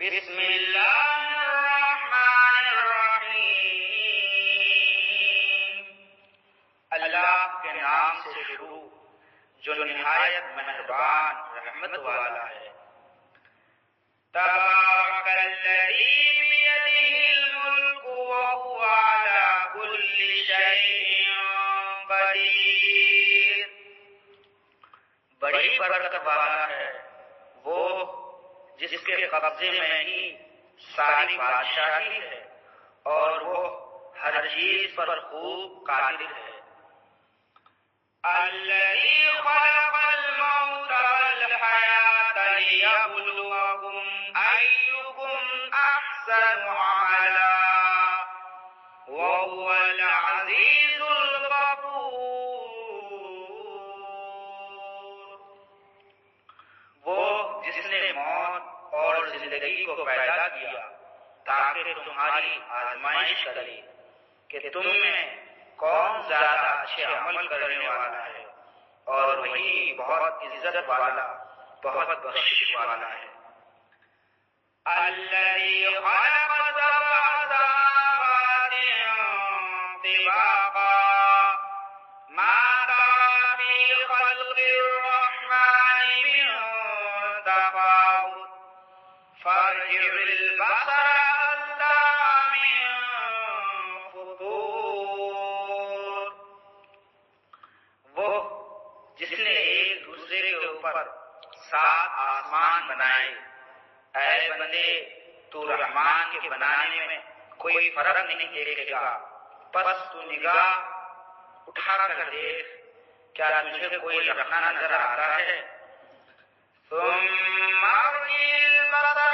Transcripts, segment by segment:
بسم اللہ الرحمن الرحیم، اللہ کے نام سے شروع جو نہایت مہربان رحمت والا ہے۔ تبارک الذی بیدہ الملک وہو علی کل شیء قدیر، بڑی برکت والا ہے وہ جس کے قبضے میں ہی ساری بادشاہی ہے اور وہ ہر چیز پر خوب قادر ہے۔ الذی خلق الموت والحیاة لیبلوکم ایکم احسن عملا وهو العزیز الغفور، وہ جس نے موت اور زندگی کو پیدا کیا تاکہ تمہاری آزمائش کرے کہ تم میں کون زیادہ اچھے عمل کرنے والا ہے، اور وہی بہت عزت والا بہت بخشش والا ہے۔ الذی خلق سبع سماوات طباقا ما ترى فی خلق الرحمن من تفاوت فارجع البصر هل ترى من فطور، وہ جس نے ایک دوسرے کے اوپر 7 آسمان بنائے، اے بندے تو رحمان کے بنانے میں کوئی فرق نہیں دیکھے گا، پس تو نگاہ اٹھا کر دیکھ کیا تجھے کوئی رکھنا نظر آتا ہے؟ ثم ارجع البصر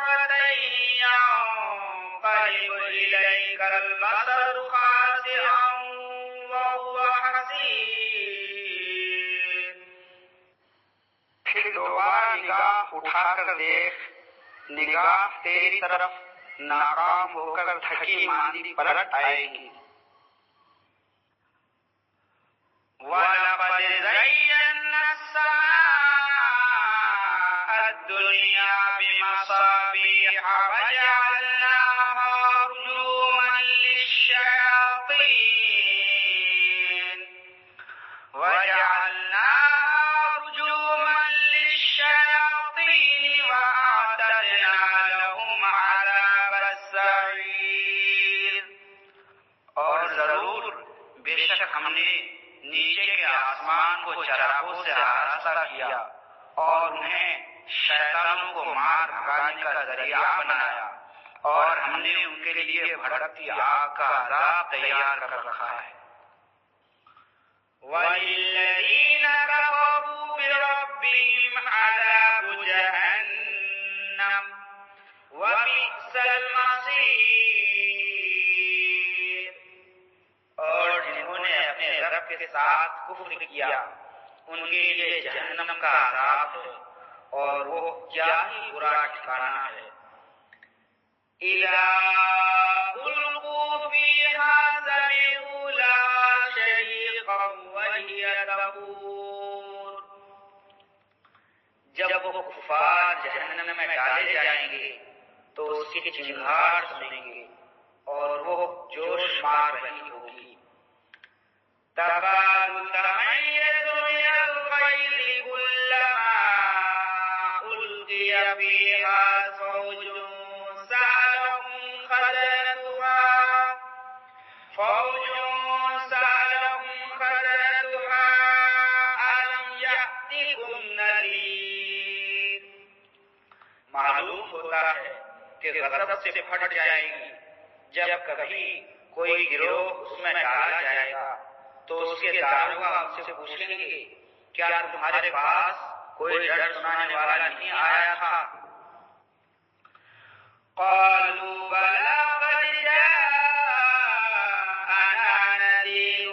كرتين ينقلب إليك البصر خاسئا وهو حسير، پھر دوبارہ نگاہ اٹھا کر دیکھ، نگاہ تیری طرف ناکام ہو کر تھکی ماندی پلٹ آئے گی۔ وَلَقَدْ زَيَّنَّا السَّمَاءَ الدُّنْيَا بِمَصَابِيحَ وَجَعَلْنَاهَا رُجُومًا لِلشَّيَاطِينِ وَأَعْتَدْنَا لَهُمْ عَذَابَ السَّعِيرِ، اور ضرور بے شک ہم نے نیچے کے آسمان کو چراغوں سے آراستہ کیا اور انہیں شیطانوں کو مار بھگانے کا ذریعہ بنایا، اور ہم نے ان کے لیے بھڑکتی آگ کا عذاب تیار کر رکھا ہے۔ وَلِلَّذِينَ كَفَرُوا بِرَبِّهِمْ عَذَابُ جَهَنَّمَ وَبِئْسَ الْمَصِيرُ، اور جنہوں نے اپنے رب کے ساتھ کفر کیا ان کے لیے جہنم کا عذاب ہے، اور وہ کیا ہی برا ٹھکانہ ہے۔ اِذَا أُلْقُوا فِيهَا سَمِعُوا لَهَا شَهِيقًا وَهِيَ تَفُورُ، جب وہ کفار جہنم میں ڈالے جائیں گے تو اس کی چنگھاڑ سنیں گے اور وہ جوش مار رہی ہوگی۔ تَكَادُ تَمَيَّزُ مِنَ الْغَيْظِ كُلَّمَا أُلْقِيَ فِيهَا فَوْجٌ سَأَلَهُمْ خَزَنَتُهَا أَلَمْ يَأْتِكُمْ نَذِيرٌ، معلوم ہوتا ہے کہ غضب سے پھٹ جائے گی جب کبھی کوئی گروہ اس میں ڈالا جائے گا تو اس کے داروغہ ان سے پوچھیں گے کیا تمہارے پاس کوئی ڈر سنانے والا نہیں آیا تھا؟ قالوا بلى قد جاءنا نذير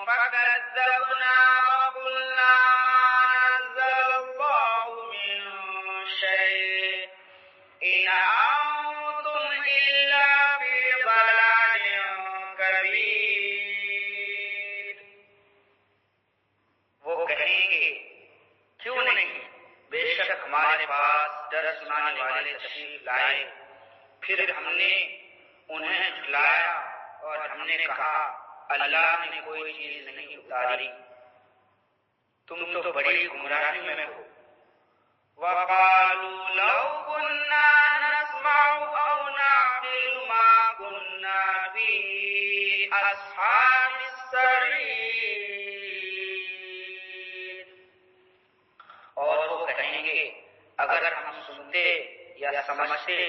فكذبنا وقلنا ما نزل الله من شيء إن أنتم إلا في ضلال كبير، وہ کہیں گے کیوں نہیں، بے شک ہمارے پاس ڈر سنانے والے تشریف لائے، پھر ہم نے انہیں جھٹلایا اور ہم نے کہا اللہ نے کوئی چیز نہیں اتاری، تم تو بڑی گمراہی میں ہو۔ وَقَالُوا لَوْ كُنَّا نَسْمَعُ أَوْ نَعْقِلُ مَا كُنَّا فِي أَصْحَابِ السَّعِيرِ، اور وہ کہیں گے اگر ہم سنتے یا سمجھتے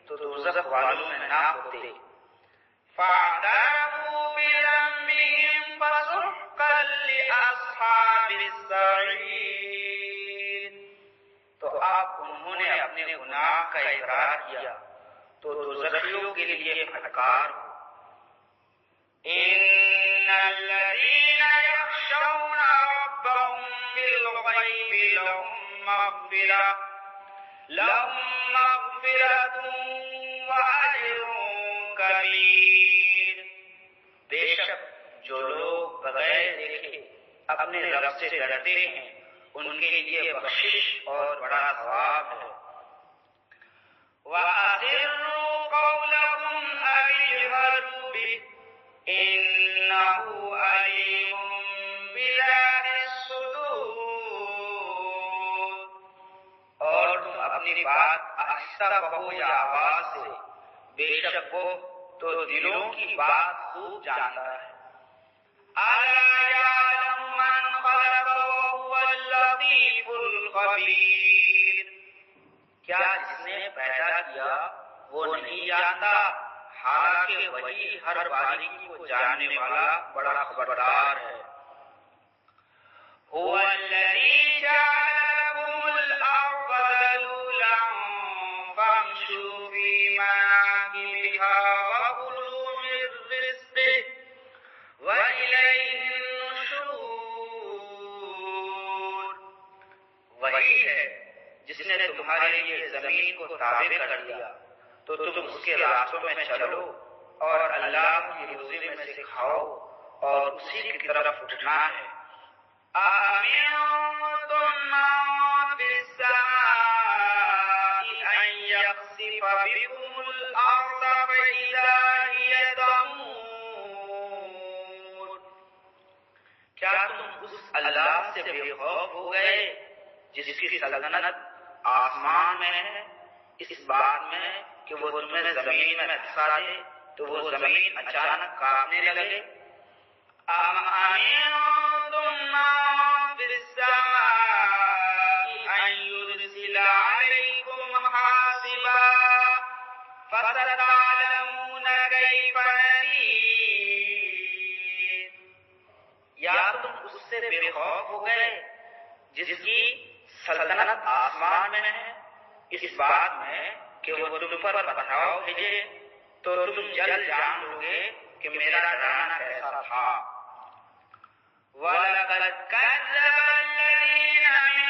تو دوزخ والوں میں نہ ہوتے۔ فَاعْتَرَفُوا بِذَنبِهِمْ فَسُحْقًا لِأَصْحَابِ السَّعِيرِ، تو اب انہوں نے اپنے گناہ کا اقرار کیا تو دوزخیوں کے لیے پھٹکار ہو۔ إِنَّ الَّذِينَ يَخْشَوْنَ رَبَّهُم بِالْغَيْبِ لَهُم مَّغْفِرَةٌ وَأَجْرٌ کبیر، بے شک جو لوگ بغیر دیکھے اپنے رب سے ڈرتے ہیں ان کے لیے بخشش اور بڑا ثواب ہے۔ وَأَسِرُّوا قَوْلَكُمْ أَوِ اجْهَرُوا بِهِ إِنَّهُ عَلِيمٌ بِذَاتِ الصُّدُورِ، اور تم اپنی بات آہستہ کہو یا آواز سے، بے شک وہ تو دلوں کی بات خوب جانتا ہے۔ أَلَا يَعْلَمُ مَنْ خَلَقَ وَهُوَ اللَّطِيفُ الْخَبِيرُ، کیا جس نے پیدا کیا وہ نہیں جانتا، حالانکہ وہی ہر باریکی کو جاننے والا بڑا خبردار ہے۔ هُوَ الَّذِي جَعَلَ لَكُمُ الْأَرْضَ ذَلُولًا فَامْشُوا فِي مَنَاكِبِهَا وَكُلُوا مِن رِّزْقِهِ وَإِلَيْهِ النُّشُورُ، وہی ہے جس نے تمہارے لیے زمین کو تابع کر دیا تو تم اس کے راستوں میں چلو اور اللہ کی روزی میں سے کھاؤ اور اسی کی طرف اٹھنا ہے۔ أَأَمِنتُم مَّن فِي السَّمَاءِ أَن يَخْسِفَ بِكُمُ الْأَرْضَ فَإِذَا هِيَ تَمُورُ، کیا تم اس اللہ سے بے خوف ہو گئے جس کی سلطنت آسمان میں ہے، اس بات میں کہ وہ تمہیں زمین میں دھسا دے تو وہ زمین اچانک کانپنے لگے؟ أَمْ أَمِنتُم مَّن فِي السَّمَاءِ أَن يُرْسِلَ عَلَيْكُمْ حَاصِبًا فَسَتَعْلَمُونَ كَيْفَ نَذِيرِ، یا تم اس سے بے خوف ہو گئے جس کی سلطنت آسمان میں ہے، اس بات میں کہ وہ تم پر پتھراؤ بھیجے تو تم جلد جان لو گے کہ میرا ڈرانا کیسا تھا۔ وَلَقَدْ كَذَّبَ الَّذِينَ مِن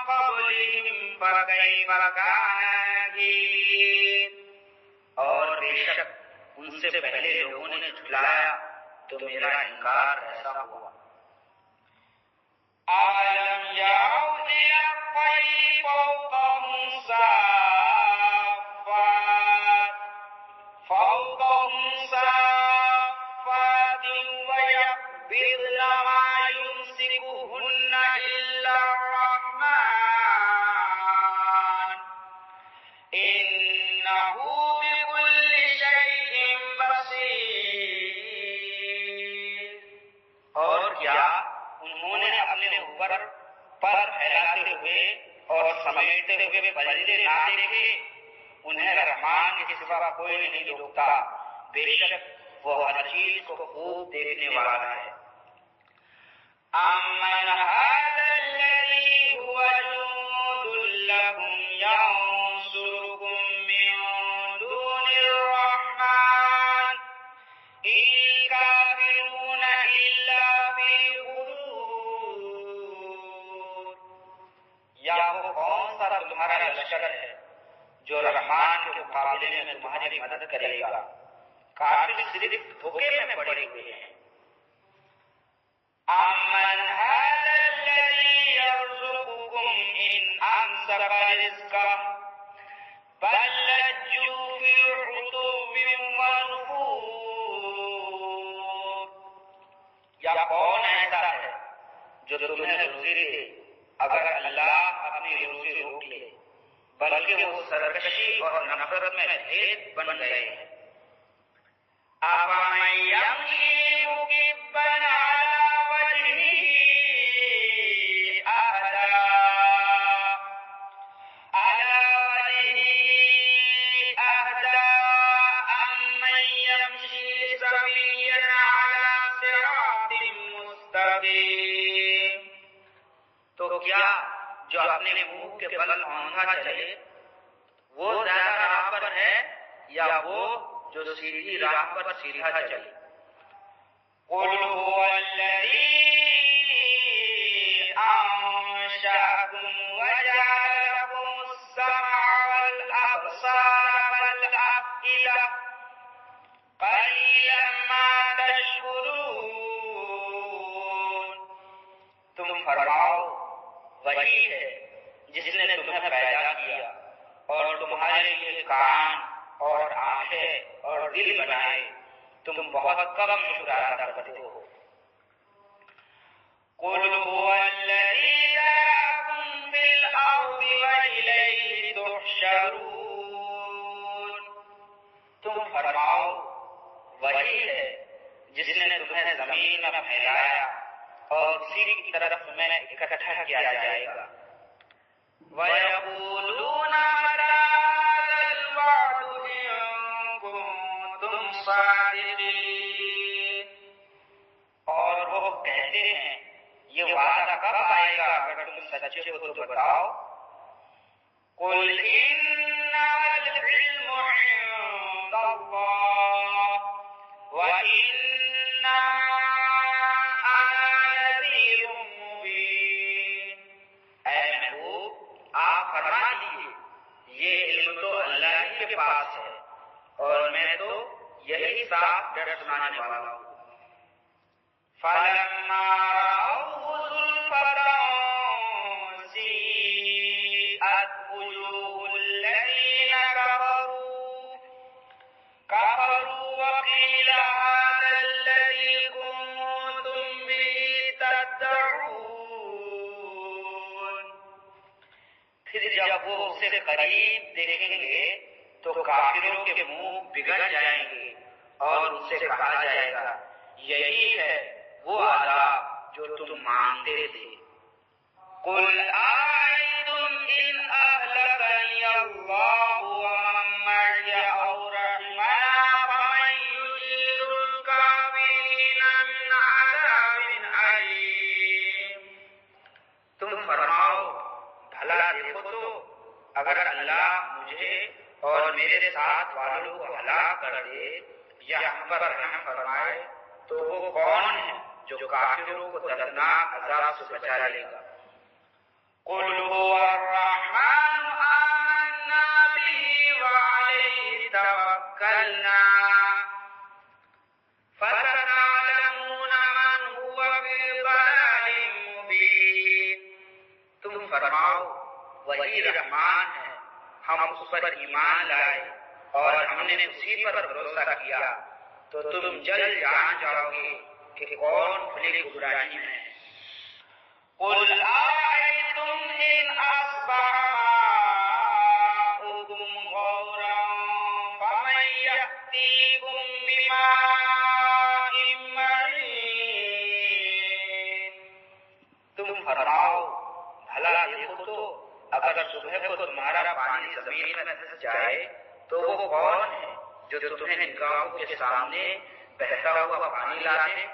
قَبْلِهِمْ فَكَيْفَ كَانَ نَكِيرِ، اور بے شک ان سے پہلے لوگوں نے جھٹلایا تو میرا انکار ایسا ہوا۔ أَلَمْ يَرَوْا إِلَى الطَّيْرِ فَوْقَهُمْ صَافَّاتٍ وَيَقْبِضْنَ مَا يُمْسِكُهُنَّ إِلَّا الرَّحْمَنُ إِنَّهُ بِكُلِّ شَيْءٍ بَصِيرٌ، اور کیا انہوں نے اپنے اوپر پر پھیلاتے ہوئے اور سمیٹتے ہوئے پرندے نہ دیکھے؟ انہیں رحمان کے سوا کوئی نہیں روکتا، بے شک وہ ہر چیز کو خوب دیکھنے والا ہے۔ أَمَّنْ هَٰذَا الَّذِي هُوَ جُندٌ لَّكُمْ يَنصُرُكُم مِّن دُونِ الرَّحْمَٰنِ إِنِ الْكَافِرُونَ إِلَّا فِي غُرُورٍ، یا وہ کون سا تمہارا لشکر ہے جو رحمان کے مقابلے میں تمہاری مدد کرے گا؟ کافر صرف دھوکے میں پڑے ہوئے ہیں۔ أَمَّنْ هَٰذَا الَّذِي يَرْزُقُكُمْ إِنْ أَمْسَكَ رِزْقَهُ بل لجوا في عتو ونفور. یا کون ایسا ہے جو تمہیں روزی دے اگر اللہ اپنی روزی روک لے، بلکہ وہ سرکشی اور نفرت میں بھید بن گئے ہیں. أَفَمَن يَمْشِي مُكِبًّا عَلَى وَجْهِهِ أَهْدَىٰ أَمَّن يَمْشِي سَوِيًّا عَلَىٰ صِرَاطٍ مُّسْتَقِيمٍ. تو کیا جو اپنے منہ کے بل اونگا چلے وہ زیادہ راہ پر ہے یا وہ جو سیدھی راہ پر سیدھا چلے؟ قُلْ هُوَ الَّذِي أَنشَأَكُمْ وَجَعَلَ لَكُمُ السَّمْعَ وَالْأَبْصَارَ وَالْأَفْئِدَةَ قَلِيلًا مَا تَشْكُرُونَ. تم فرماؤ وہی ہے جس نے تمہیں پیدا کیا اور تمہارے لیے کان اور آنکھیں اور دل بنائے، تم بہت کم شکر ادا کرتے ہو. قُلْ هُوَ الَّذِي ذَرَأَكُمْ فِي الْأَرْضِ وَإِلَيْهِ تُحْشَرُونَ. تم فرماؤ وہی ہے جس نے تمہیں زمین میں پھیلایا اور اسی کی طرف میں اکٹھا کیا جائے گا. وَيَقُولُونَ مَتَىٰ هَٰذَا الْوَعْدُ إِن كُنتُمْ صَادِقِينَ. اور وہ کہتے ہیں یہ وعدہ کب آئے گا اگر تم سچے ہو تو بتاؤ. قُلْ إِنَّمَا الْعِلْمُ عِندَ اللَّهِ وَإِنَّمَا فرما دیجیے یہ علم تو اللہ ہی کے پاس ہے اور میں تو یہی صاف ڈر سنانے والا ہوں. فَلَمَّا رَأَوْهُ زُلْفَةً سِيئَتْ وُجُوهُ الَّذِينَ كَفَرُوا وَقِيلَ هَٰذَا الَّذِي كُنتُم بِهِ تَدَّعُونَ. پھر جب وہ اسے قریب دیکھیں گے تو کافروں کے منہ بگڑ جائیں گے اور ان سے کہا جائے گا یہی ہے وہ عذاب جو تم مانگتے تھے. قُلْ أَرَأَيْتُمْ إِنْ أَهْلَكَنِيَ اللَّهُ وَمَن مَّعِيَ أَوْ رَحِمَنَا فَمَن يُجِيرُ الْكَافِرِينَ مِنْ عَذَابٍ أَلِيمٍ. تم فرماؤ بھلا دیکھو تو اگر اللہ مجھے اور میرے ساتھ والوں کو ہلاک کر دے یا ہم پر رحم فرمائے تو وہ کون ہے جو کافروں کو دردناک عذاب سے بچا لے گا. قُلْ هُوَ الرَّحْمَٰنُ آمَنَّا بِهِ وَعَلَيْهِ تَوَكَّلْنَا فَسَتَعْلَمُونَ مَنْ هُوَ فِي ضَلَالٍ مُّبِينٍ. تم فرماؤ وہی رحمان ہے، ہم اس پر ایمان لائے اور ہم نے اسی پر بھروسہ کیا تو تم جلد جان جاؤ گے کہ کون کھلی گمراہی میں ہے. قُلْ أَرَأَيْتُمْ إِنْ أَصْبَحَ مَاؤُكُمْ غَوْرًا فَمَن يَأْتِيكُم بِمَاءٍ مَّعِينٍ. تم فرماؤ بھلا دیکھو تو اگر صبح کو تمہارا پانی زمین میں دھس جائے تو وہ کون ہے جو تمہیں نگاہوں کے سامنے بہتا ہوا پانی لا دے؟